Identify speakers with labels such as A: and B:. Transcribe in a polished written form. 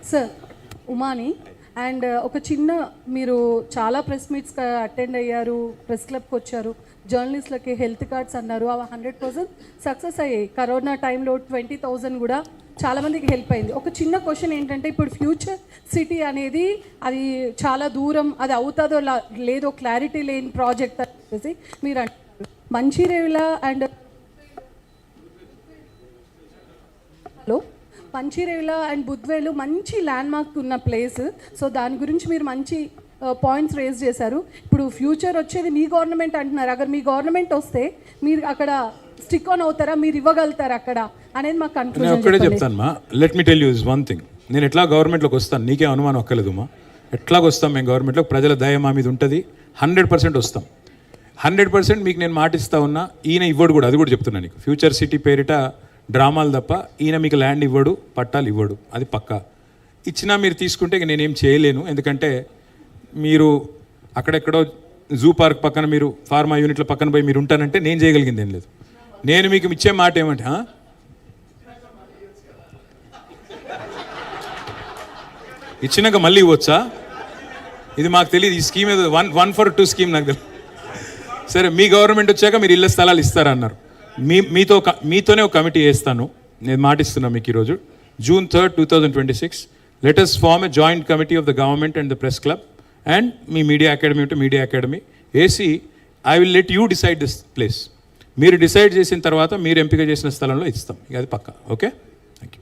A: Sir ఉమాని and ఒక చిన్న మీరు చాలా ప్రెస్ మీట్స్ అటెండ్ అయ్యారు, ప్రెస్ క్లబ్కి వచ్చారు, జర్నలిస్ట్లకి హెల్త్ కార్డ్స్ అన్నారు, అవి 100% సక్సెస్ అయ్యాయి. కరోనా టైంలో 20,000 కూడా చాలామందికి హెల్ప్ అయింది. ఒక చిన్న క్వశ్చన్ ఏంటంటే, ఇప్పుడు ఫ్యూచర్ సిటీ అనేది అది చాలా దూరం, అది అవుతుందో లేదో క్లారిటీ లేని ప్రాజెక్ట్ అనేసి మీరు అంటారు. మంచిర్యాల అండ్ మంచిర్యాల అండ్ బుద్వేలు మంచి ల్యాండ్ మార్క్ ఉన్న ప్లేస్. సో దాని గురించి మీరు మంచి పాయింట్స్ రేజ్ చేశారు. ఇప్పుడు ఫ్యూచర్ వచ్చేది మీ గవర్నమెంట్ అంటున్నారు. అगर మీ గవర్నమెంట్ వస్తే మీరు అక్కడ స్టిక్ ఆన్ అవుతారా, మీరు ఇవ్వగలుగుతారా అక్కడ అనేది మాకు కన్ఫ్యూజన్.
B: ఒక్కడే చెప్తాను మా, let me tell you is one thing. నేను ఎట్లా గవర్నమెంట్లోకి వస్తాను, నీకే అనుమానం ఒక్కలేదు మా. ఎట్లాగ వస్తాం మేము గవర్నమెంట్లోకి, ప్రజల దయ మా మీద ఉంటుంది. 100% వస్తాం. 100% మీకు నేను మాటిస్తా ఉన్నా. ఈయన ఇవ్వడు కూడా, అది కూడా చెప్తున్నా నీకు. ఫ్యూచర్ సిటీ పేరిట డ్రామాలు తప్ప ఈయన మీకు ల్యాండ్ ఇవ్వడు, పట్టాలు ఇవ్వడు, అది పక్కా. ఇచ్చినా మీరు తీసుకుంటే ఇక నేనేం చేయలేను. ఎందుకంటే మీరు అక్కడెక్కడో జూ పార్క్ పక్కన, మీరు ఫార్మా యూనిట్ల పక్కన పోయి మీరు ఉంటానంటే నేను చేయగలిగింది ఏం లేదు. నేను మీకు ఇచ్చే మాట ఏమంటే, ఇచ్చినాక మళ్ళీ ఇవ్వచ్చా? ఇది మాకు తెలియదు. ఈ స్కీమ్ ఏదో 1 for 2 స్కీమ్ నాకు తెలియదు. సరే, మీ గవర్నమెంట్ వచ్చాక మీరు ఇళ్ళ స్థలాలు ఇస్తారన్నారు. మీతోనే ఒక కమిటీ వేస్తాను, నేను మాటిస్తున్నా మీకు ఈరోజు. June 3rd, 2026 let us form a joint committee of the government and the press club and మీ మీడియా అకాడమీ ఉంటే media academy AC. I will let you decide this place. మీరు డిసైడ్ చేసిన తర్వాత మీరు ఎంపిక చేసిన స్థలంలో ఇస్తాం. అది పక్కా. Okay, thank you.